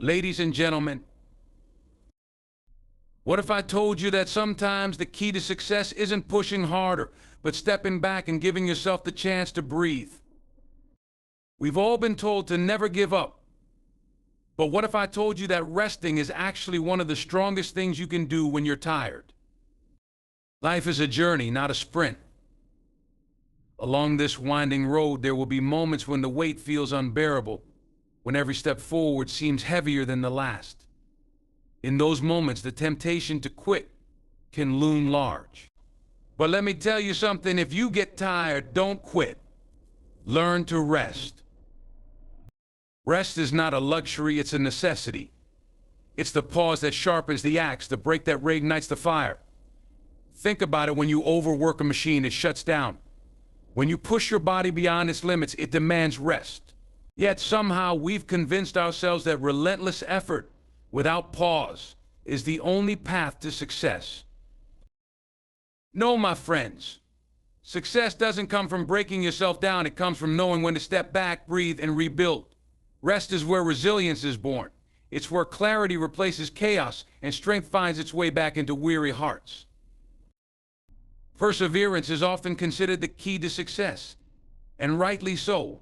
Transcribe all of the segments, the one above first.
Ladies and gentlemen, what if I told you that sometimes the key to success isn't pushing harder, but stepping back and giving yourself the chance to breathe? We've all been told to never give up. But what if I told you that resting is actually one of the strongest things you can do when you're tired? Life is a journey, not a sprint. Along this winding road, there will be moments when the weight feels unbearable, when every step forward seems heavier than the last. In those moments, the temptation to quit can loom large. But let me tell you something, if you get tired, don't quit. Learn to rest. Rest is not a luxury, it's a necessity. It's the pause that sharpens the axe, the break that reignites the fire. Think about it: when you overwork a machine, it shuts down. When you push your body beyond its limits, it demands rest. Yet somehow we've convinced ourselves that relentless effort without pause is the only path to success. No, my friends. Success doesn't come from breaking yourself down. It comes from knowing when to step back, breathe, and rebuild. Rest is where resilience is born. It's where clarity replaces chaos and strength finds its way back into weary hearts. Perseverance is often considered the key to success, and rightly so.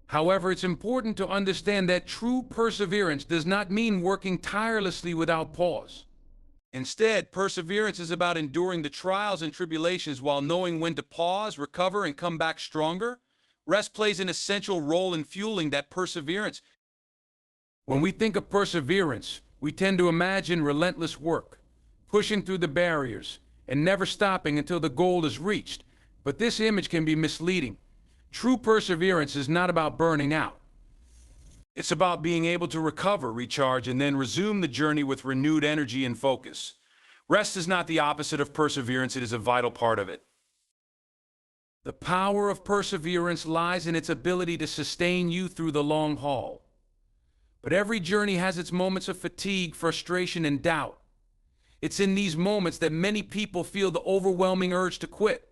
However, it's important to understand that true perseverance does not mean working tirelessly without pause. Instead, perseverance is about enduring the trials and tribulations while knowing when to pause, recover, and come back stronger. Rest plays an essential role in fueling that perseverance. When we think of perseverance, we tend to imagine relentless work, pushing through the barriers, and never stopping until the goal is reached. But this image can be misleading. True perseverance is not about burning out. It's about being able to recover, recharge, and then resume the journey with renewed energy and focus. Rest is not the opposite of perseverance, it is a vital part of it. The power of perseverance lies in its ability to sustain you through the long haul. But every journey has its moments of fatigue, frustration, and doubt. It's in these moments that many people feel the overwhelming urge to quit.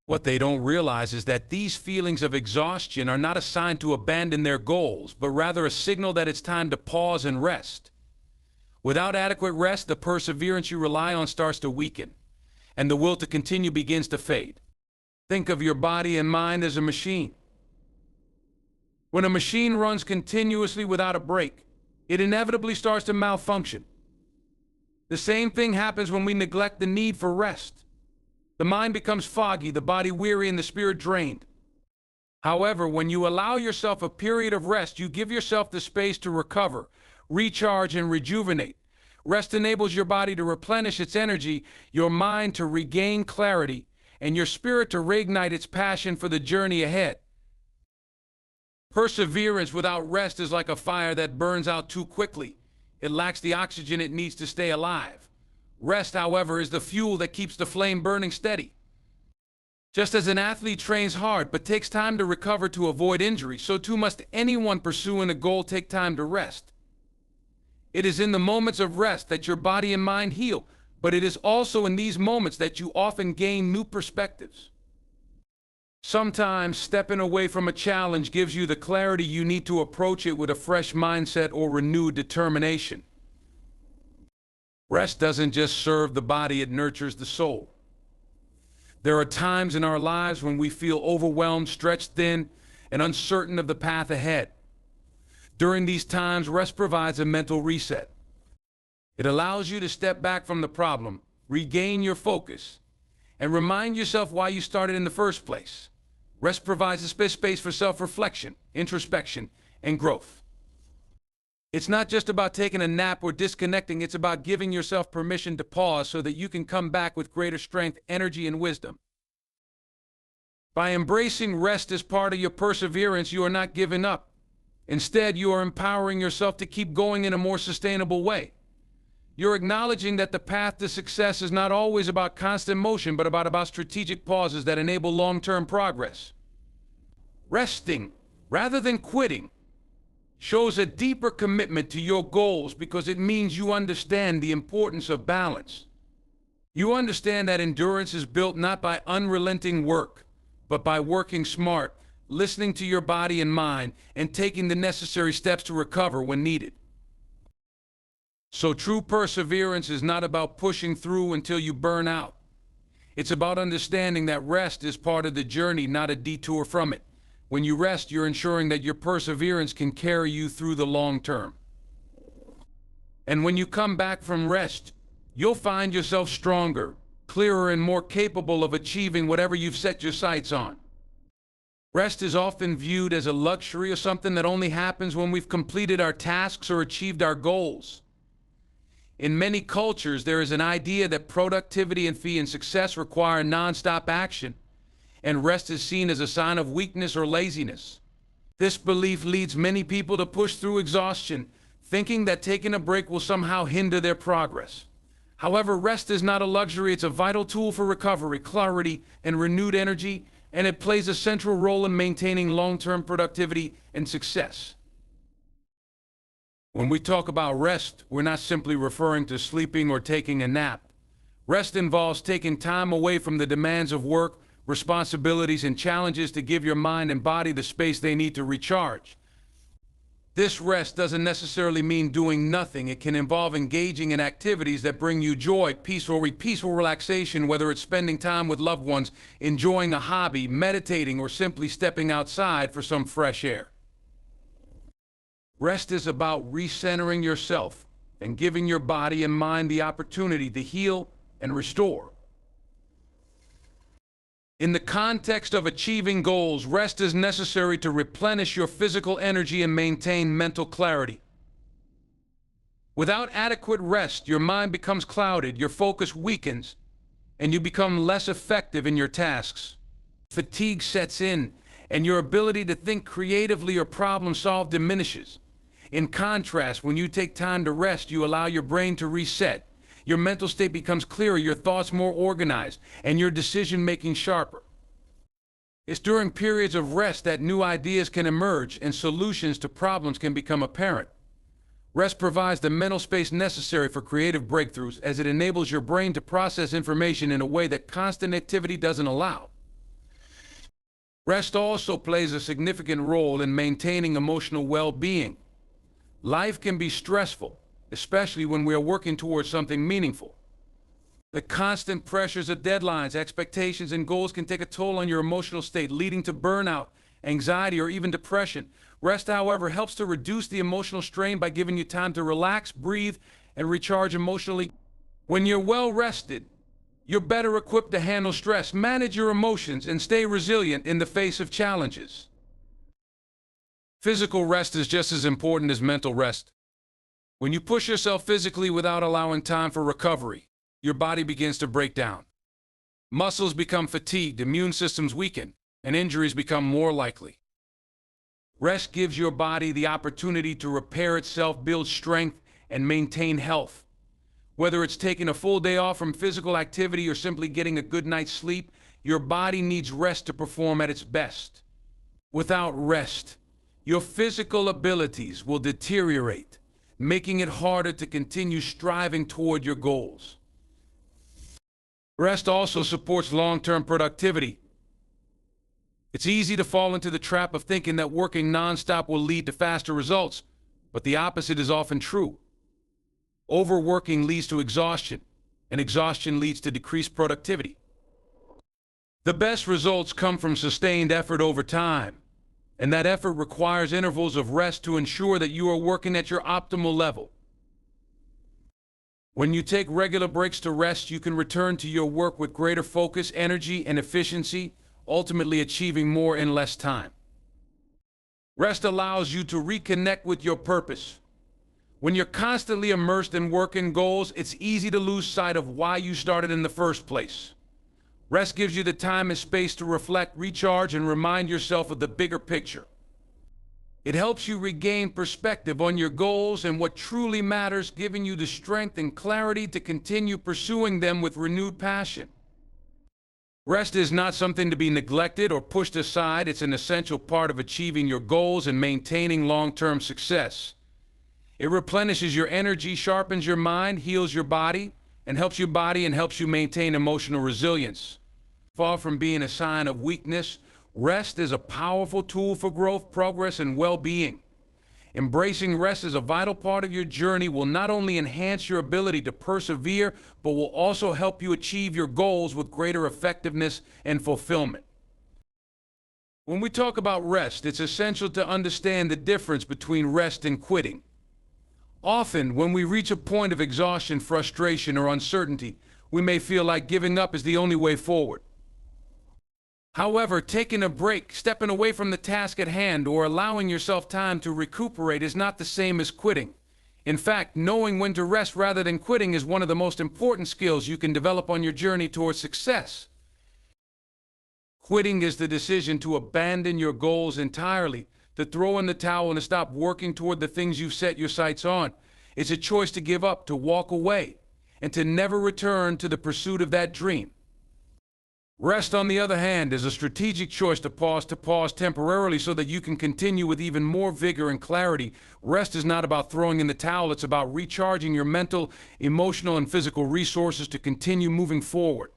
What they don't realize is that these feelings of exhaustion are not a sign to abandon their goals, but rather a signal that it's time to pause and rest. Without adequate rest, the perseverance you rely on starts to weaken, and the will to continue begins to fade. Think of your body and mind as a machine. When a machine runs continuously without a break, it inevitably starts to malfunction. The same thing happens when we neglect the need for rest. The mind becomes foggy, the body weary, and the spirit drained. However, when you allow yourself a period of rest, you give yourself the space to recover, recharge, and rejuvenate. Rest enables your body to replenish its energy, your mind to regain clarity, and your spirit to reignite its passion for the journey ahead. Perseverance without rest is like a fire that burns out too quickly. It lacks the oxygen it needs to stay alive. Rest, however, is the fuel that keeps the flame burning steady. Just as an athlete trains hard but takes time to recover to avoid injury, so too must anyone pursuing a goal take time to rest. It is in the moments of rest that your body and mind heal, but it is also in these moments that you often gain new perspectives. Sometimes stepping away from a challenge gives you the clarity you need to approach it with a fresh mindset or renewed determination. Rest doesn't just serve the body, it nurtures the soul. There are times in our lives when we feel overwhelmed, stretched thin, and uncertain of the path ahead. During these times, rest provides a mental reset. It allows you to step back from the problem, regain your focus, and remind yourself why you started in the first place. Rest provides a space for self-reflection, introspection, and growth. It's not just about taking a nap or disconnecting, it's about giving yourself permission to pause so that you can come back with greater strength, energy, and wisdom. By embracing rest as part of your perseverance, you are not giving up. Instead, you are empowering yourself to keep going in a more sustainable way. You're acknowledging that the path to success is not always about constant motion, but about strategic pauses that enable long-term progress. Resting, rather than quitting, shows a deeper commitment to your goals because it means you understand the importance of balance. You understand that endurance is built not by unrelenting work, but by working smart, listening to your body and mind, and taking the necessary steps to recover when needed. So true perseverance is not about pushing through until you burn out. It's about understanding that rest is part of the journey, not a detour from it. When you rest, you're ensuring that your perseverance can carry you through the long term. And when you come back from rest, you'll find yourself stronger, clearer, and more capable of achieving whatever you've set your sights on. Rest is often viewed as a luxury or something that only happens when we've completed our tasks or achieved our goals. In many cultures, there is an idea that productivity and success require nonstop action, and rest is seen as a sign of weakness or laziness. This belief leads many people to push through exhaustion, thinking that taking a break will somehow hinder their progress. However, rest is not a luxury, it's a vital tool for recovery, clarity, and renewed energy, and it plays a central role in maintaining long-term productivity and success. When we talk about rest, we're not simply referring to sleeping or taking a nap. Rest involves taking time away from the demands of work, responsibilities, and challenges to give your mind and body the space they need to recharge. This rest doesn't necessarily mean doing nothing. It can involve engaging in activities that bring you joy, peaceful relaxation, whether it's spending time with loved ones, enjoying a hobby, meditating, or simply stepping outside for some fresh air. Rest is about recentering yourself and giving your body and mind the opportunity to heal and restore. In the context of achieving goals, rest is necessary to replenish your physical energy and maintain mental clarity. Without adequate rest, your mind becomes clouded, your focus weakens, and you become less effective in your tasks. Fatigue sets in, and your ability to think creatively or problem solve diminishes. In contrast, when you take time to rest, you allow your brain to reset. Your mental state becomes clearer, your thoughts more organized, and your decision-making sharper. It's during periods of rest that new ideas can emerge and solutions to problems can become apparent. Rest provides the mental space necessary for creative breakthroughs, as it enables your brain to process information in a way that constant activity doesn't allow. Rest also plays a significant role in maintaining emotional well-being. Life can be stressful, especially when we are working towards something meaningful. The constant pressures of deadlines, expectations, and goals can take a toll on your emotional state, leading to burnout, anxiety, or even depression. Rest, however, helps to reduce the emotional strain by giving you time to relax, breathe, and recharge emotionally. When you're well rested, you're better equipped to handle stress, manage your emotions, and stay resilient in the face of challenges. Physical rest is just as important as mental rest. When you push yourself physically without allowing time for recovery, your body begins to break down. Muscles become fatigued, immune systems weaken, and injuries become more likely. Rest gives your body the opportunity to repair itself, build strength, and maintain health. Whether it's taking a full day off from physical activity or simply getting a good night's sleep, your body needs rest to perform at its best. Without rest, your physical abilities will deteriorate, making it harder to continue striving toward your goals. Rest also supports long-term productivity. It's easy to fall into the trap of thinking that working nonstop will lead to faster results, but the opposite is often true. Overworking leads to exhaustion, and exhaustion leads to decreased productivity. The best results come from sustained effort over time, and that effort requires intervals of rest to ensure that you are working at your optimal level. When you take regular breaks to rest, you can return to your work with greater focus, energy, and efficiency, ultimately achieving more in less time. Rest allows you to reconnect with your purpose. When you're constantly immersed in work and goals, it's easy to lose sight of why you started in the first place. Rest gives you the time and space to reflect, recharge, and remind yourself of the bigger picture. It helps you regain perspective on your goals and what truly matters, giving you the strength and clarity to continue pursuing them with renewed passion. Rest is not something to be neglected or pushed aside. It's an essential part of achieving your goals and maintaining long-term success. It replenishes your energy, sharpens your mind, heals your body, and helps you maintain emotional resilience. Far from being a sign of weakness, rest is a powerful tool for growth, progress, and well-being. Embracing rest as a vital part of your journey will not only enhance your ability to persevere, but will also help you achieve your goals with greater effectiveness and fulfillment. When we talk about rest, it's essential to understand the difference between rest and quitting. Often, when we reach a point of exhaustion, frustration, or uncertainty, we may feel like giving up is the only way forward. However, taking a break, stepping away from the task at hand, or allowing yourself time to recuperate is not the same as quitting. In fact, knowing when to rest rather than quitting is one of the most important skills you can develop on your journey towards success. Quitting is the decision to abandon your goals entirely, to throw in the towel and to stop working toward the things you've set your sights on. It's a choice to give up, to walk away, and to never return to the pursuit of that dream. Rest, on the other hand, is a strategic choice to pause temporarily so that you can continue with even more vigor and clarity. Rest is not about throwing in the towel, it's about recharging your mental, emotional, and physical resources to continue moving forward.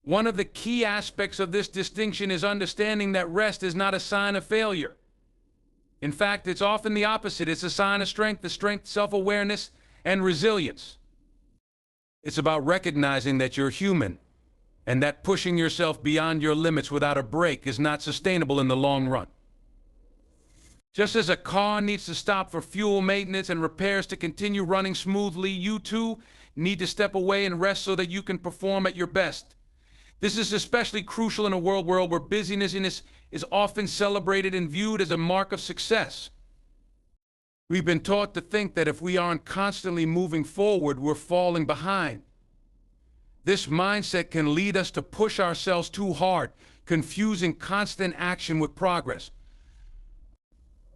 One of the key aspects of this distinction is understanding that rest is not a sign of failure. In fact, it's often the opposite. It's a sign of strength, self-awareness, and resilience. It's about recognizing that you're human, and that pushing yourself beyond your limits without a break is not sustainable in the long run. Just as a car needs to stop for fuel maintenance and repairs to continue running smoothly, you too need to step away and rest so that you can perform at your best. This is especially crucial in a world where busyness is often celebrated and viewed as a mark of success. We've been taught to think that if we aren't constantly moving forward, we're falling behind. This mindset can lead us to push ourselves too hard, confusing constant action with progress.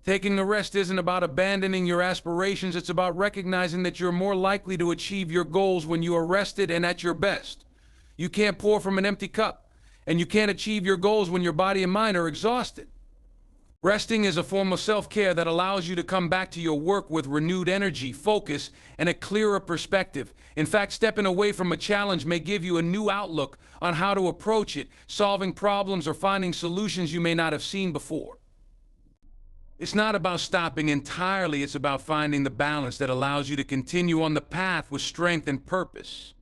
Taking a rest isn't about abandoning your aspirations, it's about recognizing that you're more likely to achieve your goals when you are rested and at your best. You can't pour from an empty cup, and you can't achieve your goals when your body and mind are exhausted. Resting is a form of self-care that allows you to come back to your work with renewed energy, focus, and a clearer perspective. In fact, stepping away from a challenge may give you a new outlook on how to approach it, solving problems or finding solutions you may not have seen before. It's not about stopping entirely, it's about finding the balance that allows you to continue on the path with strength and purpose.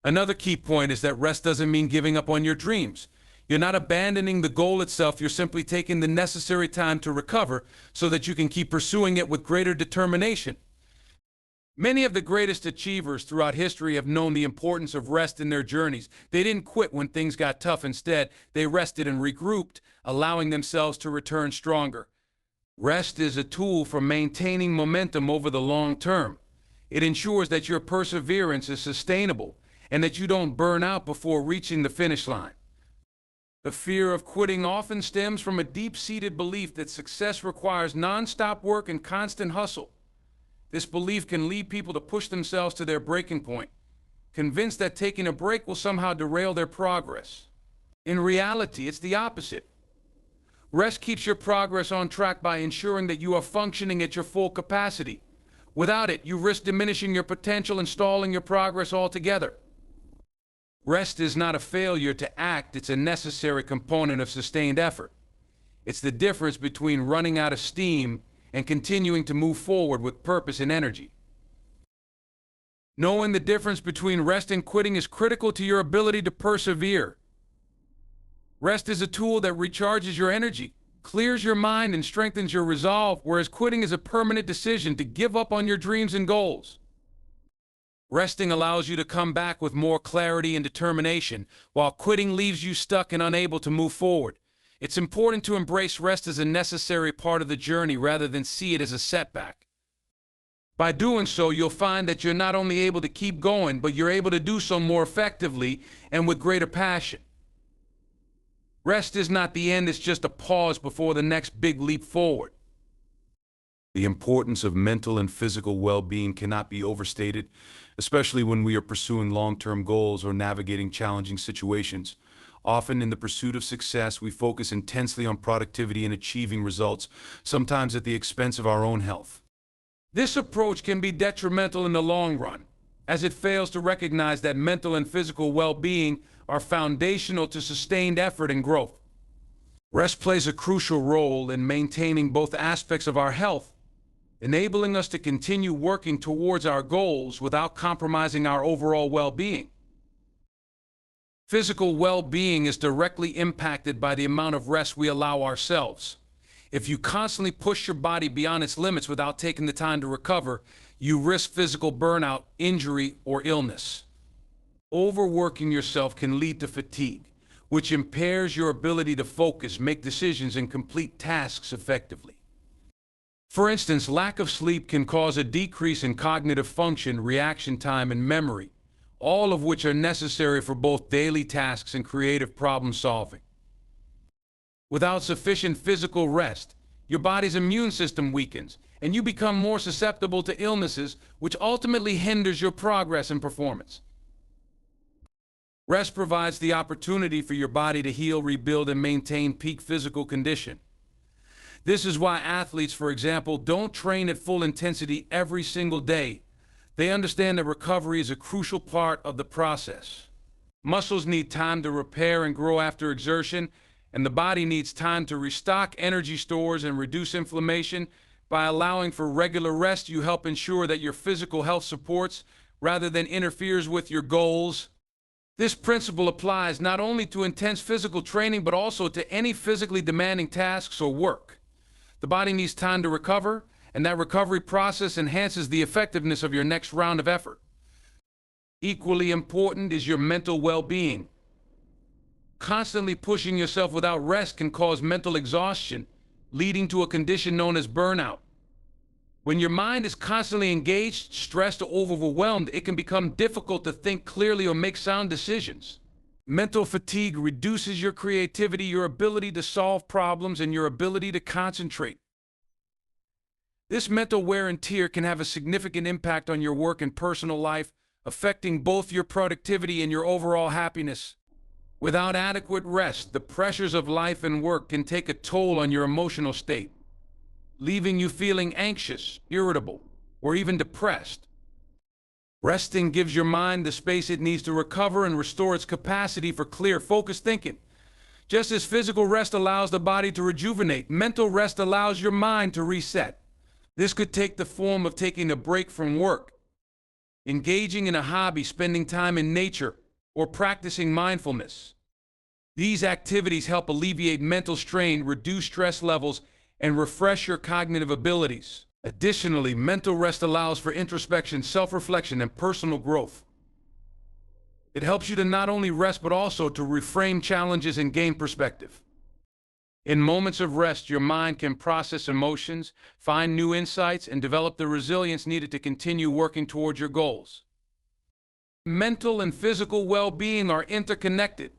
Another key point is that rest doesn't mean giving up on your dreams. You're not abandoning the goal itself, you're simply taking the necessary time to recover so that you can keep pursuing it with greater determination. Many of the greatest achievers throughout history have known the importance of rest in their journeys. They didn't quit when things got tough. Instead, they rested and regrouped, allowing themselves to return stronger. Rest is a tool for maintaining momentum over the long term. It ensures that your perseverance is sustainable and that you don't burn out before reaching the finish line. The fear of quitting often stems from a deep-seated belief that success requires non-stop work and constant hustle. This belief can lead people to push themselves to their breaking point, convinced that taking a break will somehow derail their progress. In reality, it's the opposite. Rest keeps your progress on track by ensuring that you are functioning at your full capacity. Without it, you risk diminishing your potential and stalling your progress altogether. Rest is not a failure to act, it's a necessary component of sustained effort. It's the difference between running out of steam and continuing to move forward with purpose and energy. Knowing the difference between rest and quitting is critical to your ability to persevere. Rest is a tool that recharges your energy, clears your mind, and strengthens your resolve, whereas quitting is a permanent decision to give up on your dreams and goals. Resting allows you to come back with more clarity and determination, while quitting leaves you stuck and unable to move forward. It's important to embrace rest as a necessary part of the journey rather than see it as a setback. By doing so, you'll find that you're not only able to keep going, but you're able to do so more effectively and with greater passion. Rest is not the end, it's just a pause before the next big leap forward. The importance of mental and physical well-being cannot be overstated, especially when we are pursuing long-term goals or navigating challenging situations. Often in the pursuit of success, we focus intensely on productivity and achieving results, sometimes at the expense of our own health. This approach can be detrimental in the long run, as it fails to recognize that mental and physical well-being are foundational to sustained effort and growth. Rest plays a crucial role in maintaining both aspects of our health, enabling us to continue working towards our goals without compromising our overall well-being. Physical well-being is directly impacted by the amount of rest we allow ourselves. If you constantly push your body beyond its limits without taking the time to recover, you risk physical burnout, injury, or illness. Overworking yourself can lead to fatigue, which impairs your ability to focus, make decisions, and complete tasks effectively. For instance, lack of sleep can cause a decrease in cognitive function, reaction time, and memory, all of which are necessary for both daily tasks and creative problem solving. Without sufficient physical rest, your body's immune system weakens, and you become more susceptible to illnesses, which ultimately hinders your progress and performance. Rest provides the opportunity for your body to heal, rebuild, and maintain peak physical condition. This is why athletes, for example, don't train at full intensity every single day. They understand that recovery is a crucial part of the process. Muscles need time to repair and grow after exertion, and the body needs time to restock energy stores and reduce inflammation. By allowing for regular rest, you help ensure that your physical health supports rather than interferes with your goals. This principle applies not only to intense physical training, but also to any physically demanding tasks or work. The body needs time to recover, and that recovery process enhances the effectiveness of your next round of effort. Equally important is your mental well-being. Constantly pushing yourself without rest can cause mental exhaustion, leading to a condition known as burnout. When your mind is constantly engaged, stressed, or overwhelmed, it can become difficult to think clearly or make sound decisions. Mental fatigue reduces your creativity, your ability to solve problems, and your ability to concentrate. This mental wear and tear can have a significant impact on your work and personal life, affecting both your productivity and your overall happiness. Without adequate rest, the pressures of life and work can take a toll on your emotional state, leaving you feeling anxious, irritable, or even depressed. Resting gives your mind the space it needs to recover and restore its capacity for clear, focused thinking. Just as physical rest allows the body to rejuvenate, mental rest allows your mind to reset. This could take the form of taking a break from work, engaging in a hobby, spending time in nature, or practicing mindfulness. These activities help alleviate mental strain, reduce stress levels, and refresh your cognitive abilities. Additionally, mental rest allows for introspection, self-reflection, and personal growth. It helps you to not only rest but also to reframe challenges and gain perspective. In moments of rest, your mind can process emotions, find new insights, and develop the resilience needed to continue working towards your goals. Mental and physical well-being are interconnected.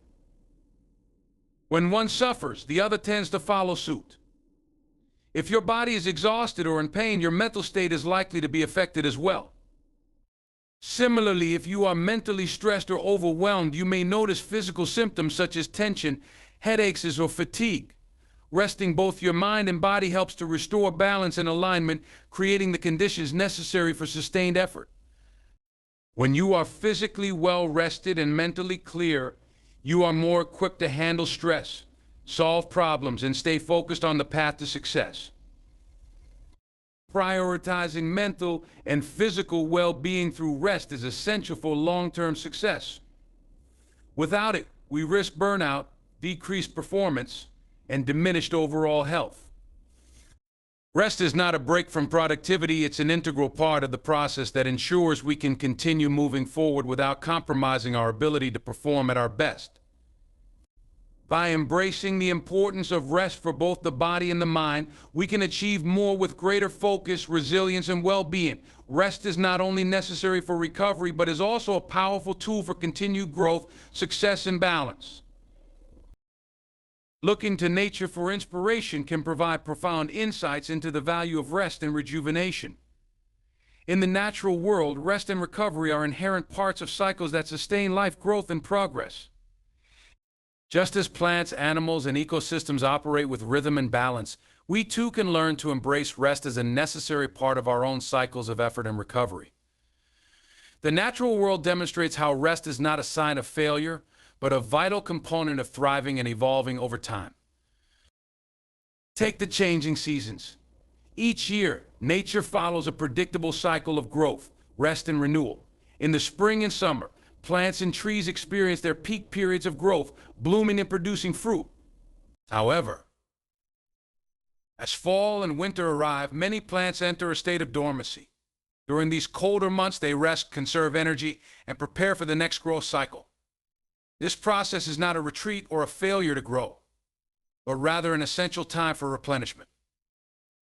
When one suffers, the other tends to follow suit. If your body is exhausted or in pain, your mental state is likely to be affected as well. Similarly, if you are mentally stressed or overwhelmed, you may notice physical symptoms such as tension, headaches, or fatigue. Resting both your mind and body helps to restore balance and alignment, creating the conditions necessary for sustained effort. When you are physically well rested and mentally clear, you are more equipped to handle stress, solve problems, and stay focused on the path to success. Prioritizing mental and physical well-being through rest is essential for long-term success. Without it, we risk burnout, decreased performance, and diminished overall health. Rest is not a break from productivity, it's an integral part of the process that ensures we can continue moving forward without compromising our ability to perform at our best. By embracing the importance of rest for both the body and the mind, we can achieve more with greater focus, resilience, and well-being. Rest is not only necessary for recovery, but is also a powerful tool for continued growth, success, and balance. Looking to nature for inspiration can provide profound insights into the value of rest and rejuvenation. In the natural world, rest and recovery are inherent parts of cycles that sustain life, growth, and progress. Just as plants, animals, and ecosystems operate with rhythm and balance, we too can learn to embrace rest as a necessary part of our own cycles of effort and recovery. The natural world demonstrates how rest is not a sign of failure, but a vital component of thriving and evolving over time. Take the changing seasons. Each year, nature follows a predictable cycle of growth, rest, and renewal. In the spring and summer, plants and trees experience their peak periods of growth, blooming and producing fruit. However, as fall and winter arrive, many plants enter a state of dormancy. During these colder months, they rest, conserve energy, and prepare for the next growth cycle. This process is not a retreat or a failure to grow, but rather an essential time for replenishment.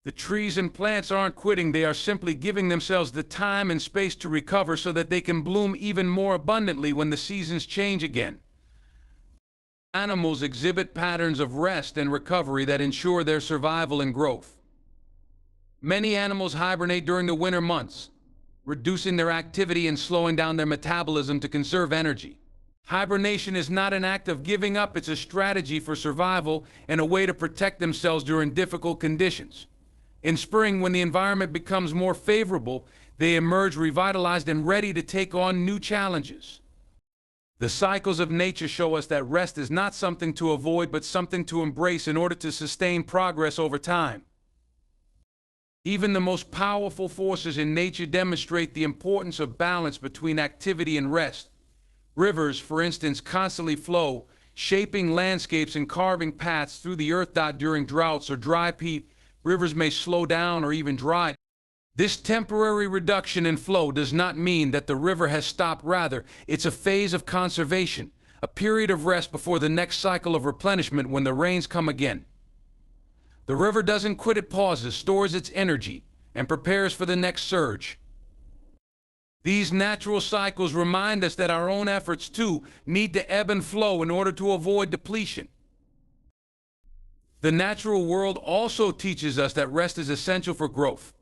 The trees and plants aren't quitting, they are simply giving themselves the time and space to recover so that they can bloom even more abundantly when the seasons change again. Animals exhibit patterns of rest and recovery that ensure their survival and growth. Many animals hibernate during the winter months, reducing their activity and slowing down their metabolism to conserve energy. Hibernation is not an act of giving up, it's a strategy for survival and a way to protect themselves during difficult conditions. In spring, when the environment becomes more favorable, they emerge revitalized and ready to take on new challenges. The cycles of nature show us that rest is not something to avoid, but something to embrace in order to sustain progress over time. Even the most powerful forces in nature demonstrate the importance of balance between activity and rest. Rivers, for instance, constantly flow, shaping landscapes and carving paths through the earth. During droughts or dry peak, rivers may slow down or even dry. This temporary reduction in flow does not mean that the river has stopped. Rather, it's a phase of conservation, a period of rest before the next cycle of replenishment when the rains come again. The river doesn't quit, it pauses, stores its energy, and prepares for the next surge. These natural cycles remind us that our own efforts, too, need to ebb and flow in order to avoid depletion. The natural world also teaches us that rest is essential for growth.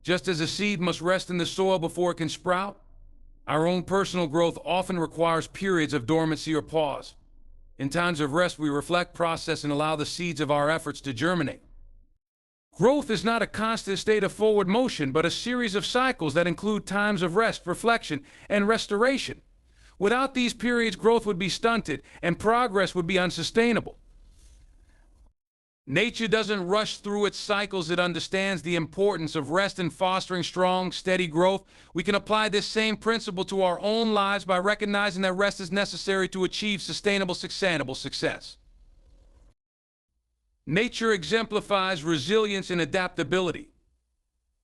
Just as a seed must rest in the soil before it can sprout, our own personal growth often requires periods of dormancy or pause. In times of rest, we reflect, process, and allow the seeds of our efforts to germinate. Growth is not a constant state of forward motion, but a series of cycles that include times of rest, reflection, and restoration. Without these periods, growth would be stunted and progress would be unsustainable. Nature doesn't rush through its cycles. It understands the importance of rest in fostering strong, steady growth. We can apply this same principle to our own lives by recognizing that rest is necessary to achieve sustainable success. Nature exemplifies resilience and adaptability.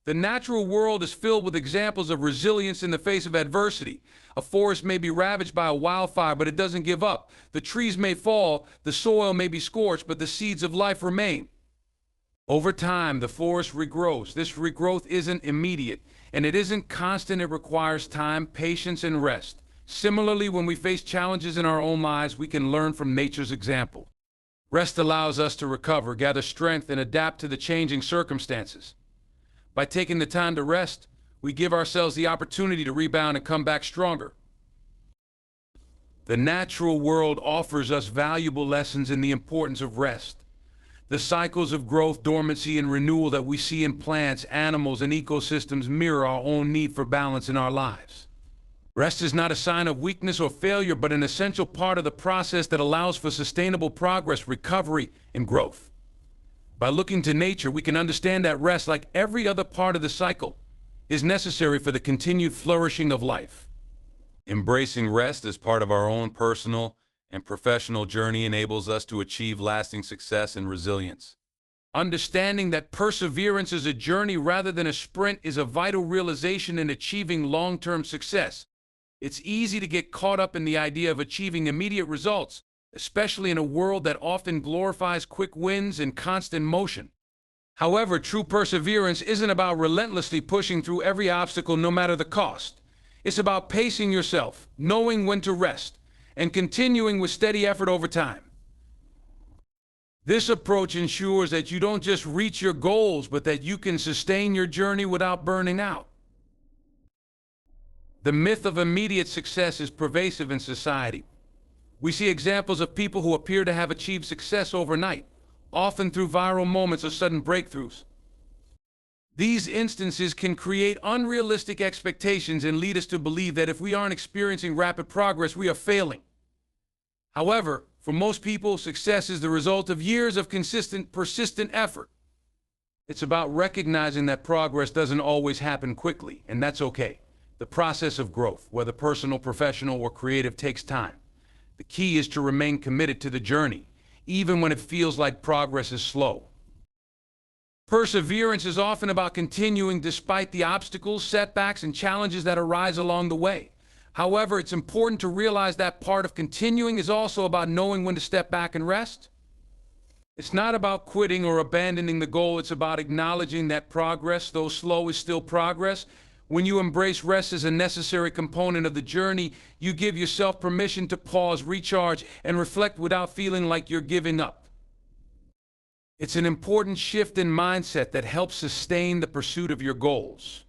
The natural world is filled with examples of resilience in the face of adversity. A forest may be ravaged by a wildfire, but it doesn't give up. The trees may fall, the soil may be scorched, but the seeds of life remain. Over time, the forest regrows. This regrowth isn't immediate, and it isn't constant. It requires time, patience, and rest. Similarly, when we face challenges in our own lives, we can learn from nature's example. Rest allows us to recover, gather strength, and adapt to the changing circumstances. By taking the time to rest, we give ourselves the opportunity to rebound and come back stronger. The natural world offers us valuable lessons in the importance of rest. The cycles of growth, dormancy, and renewal that we see in plants, animals, and ecosystems mirror our own need for balance in our lives. Rest is not a sign of weakness or failure, but an essential part of the process that allows for sustainable progress, recovery, and growth. By looking to nature, we can understand that rest, like every other part of the cycle, is necessary for the continued flourishing of life. Embracing rest as part of our own personal and professional journey enables us to achieve lasting success and resilience. Understanding that perseverance is a journey rather than a sprint is a vital realization in achieving long-term success. It's easy to get caught up in the idea of achieving immediate results, especially in a world that often glorifies quick wins and constant motion. However, true perseverance isn't about relentlessly pushing through every obstacle no matter the cost. It's about pacing yourself, knowing when to rest, and continuing with steady effort over time. This approach ensures that you don't just reach your goals, but that you can sustain your journey without burning out. The myth of immediate success is pervasive in society. We see examples of people who appear to have achieved success overnight, often through viral moments or sudden breakthroughs. These instances can create unrealistic expectations and lead us to believe that if we aren't experiencing rapid progress, we are failing. However, For most people, success is the result of years of consistent, persistent effort. It's about recognizing that progress doesn't always happen quickly, and that's okay. The process of growth, whether personal, professional, or creative, takes time. The key is to remain committed to the journey, even when it feels like progress is slow. Perseverance is often about continuing despite the obstacles, setbacks, and challenges that arise along the way. However, it's important to realize that part of continuing is also about knowing when to step back and rest. It's not about quitting or abandoning the goal. It's about acknowledging that progress, though slow, is still progress. When you embrace rest as a necessary component of the journey, you give yourself permission to pause, recharge, and reflect without feeling like you're giving up. It's an important shift in mindset that helps sustain the pursuit of your goals.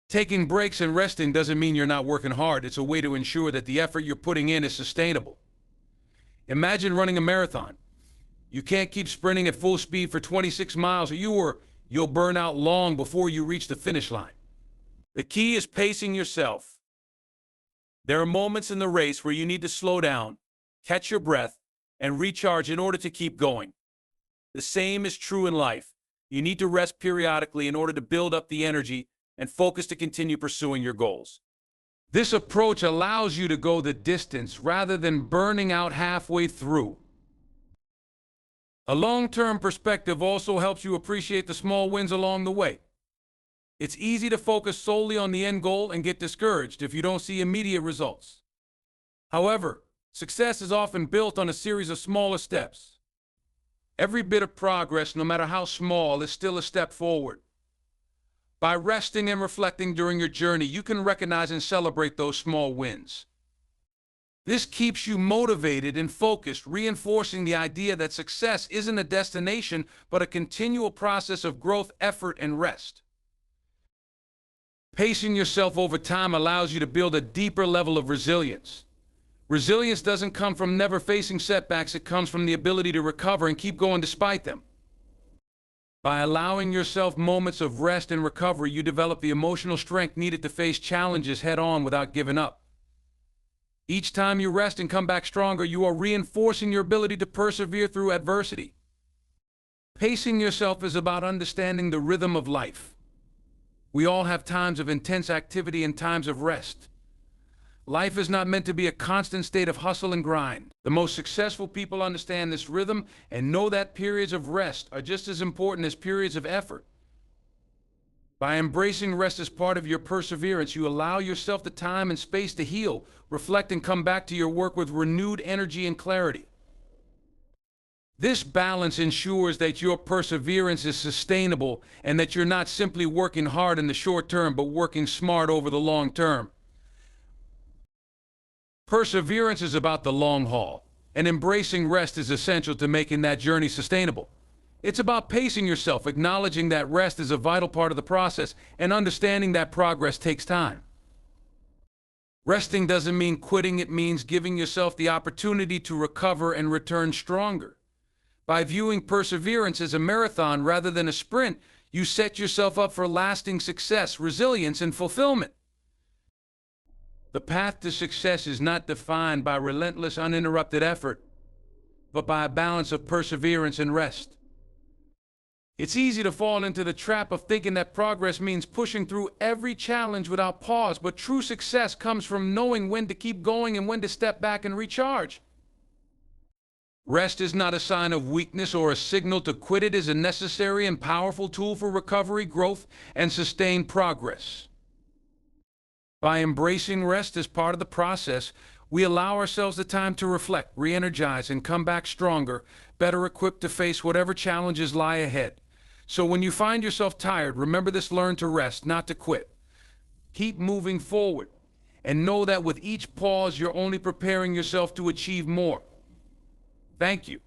Taking breaks and resting doesn't mean you're not working hard. It's a way to ensure that the effort you're putting in is sustainable. Imagine running a marathon. You can't keep sprinting at full speed for 26 miles or you'll burn out long before you reach the finish line. The key is pacing yourself. There are moments in the race where you need to slow down, catch your breath, and recharge in order to keep going. The same is true in life. You need to rest periodically in order to build up the energy and focus to continue pursuing your goals. This approach allows you to go the distance rather than burning out halfway through. A long-term perspective also helps you appreciate the small wins along the way. It's easy to focus solely on the end goal and get discouraged if you don't see immediate results. However, success is often built on a series of smaller steps. Every bit of progress, no matter how small, is still a step forward. By resting and reflecting during your journey, you can recognize and celebrate those small wins. This keeps you motivated and focused, reinforcing the idea that success isn't a destination, but a continual process of growth, effort, and rest. Pacing yourself over time allows you to build a deeper level of resilience. Resilience doesn't come from never facing setbacks. It comes from the ability to recover and keep going despite them. By allowing yourself moments of rest and recovery, you develop the emotional strength needed to face challenges head-on without giving up. Each time you rest and come back stronger, you are reinforcing your ability to persevere through adversity. Pacing yourself is about understanding the rhythm of life. We all have times of intense activity and times of rest. Life is not meant to be a constant state of hustle and grind. The most successful people understand this rhythm and know that periods of rest are just as important as periods of effort. By embracing rest as part of your perseverance, you allow yourself the time and space to heal, reflect, and come back to your work with renewed energy and clarity. This balance ensures that your perseverance is sustainable and that you're not simply working hard in the short term, but working smart over the long term. Perseverance is about the long haul, and embracing rest is essential to making that journey sustainable. It's about pacing yourself, acknowledging that rest is a vital part of the process, and understanding that progress takes time. Resting doesn't mean quitting. It means giving yourself the opportunity to recover and return stronger. By viewing perseverance as a marathon rather than a sprint, you set yourself up for lasting success, resilience, and fulfillment. The path to success is not defined by relentless, uninterrupted effort, but by a balance of perseverance and rest. It's easy to fall into the trap of thinking that progress means pushing through every challenge without pause, but true success comes from knowing when to keep going and when to step back and recharge. Rest is not a sign of weakness or a signal to quit. It is a necessary and powerful tool for recovery, growth, and sustained progress. By embracing rest as part of the process, we allow ourselves the time to reflect, re-energize, and come back stronger, better equipped to face whatever challenges lie ahead. So when you find yourself tired, remember this: learn to rest, not to quit. Keep moving forward, and know that with each pause, you're only preparing yourself to achieve more. Thank you.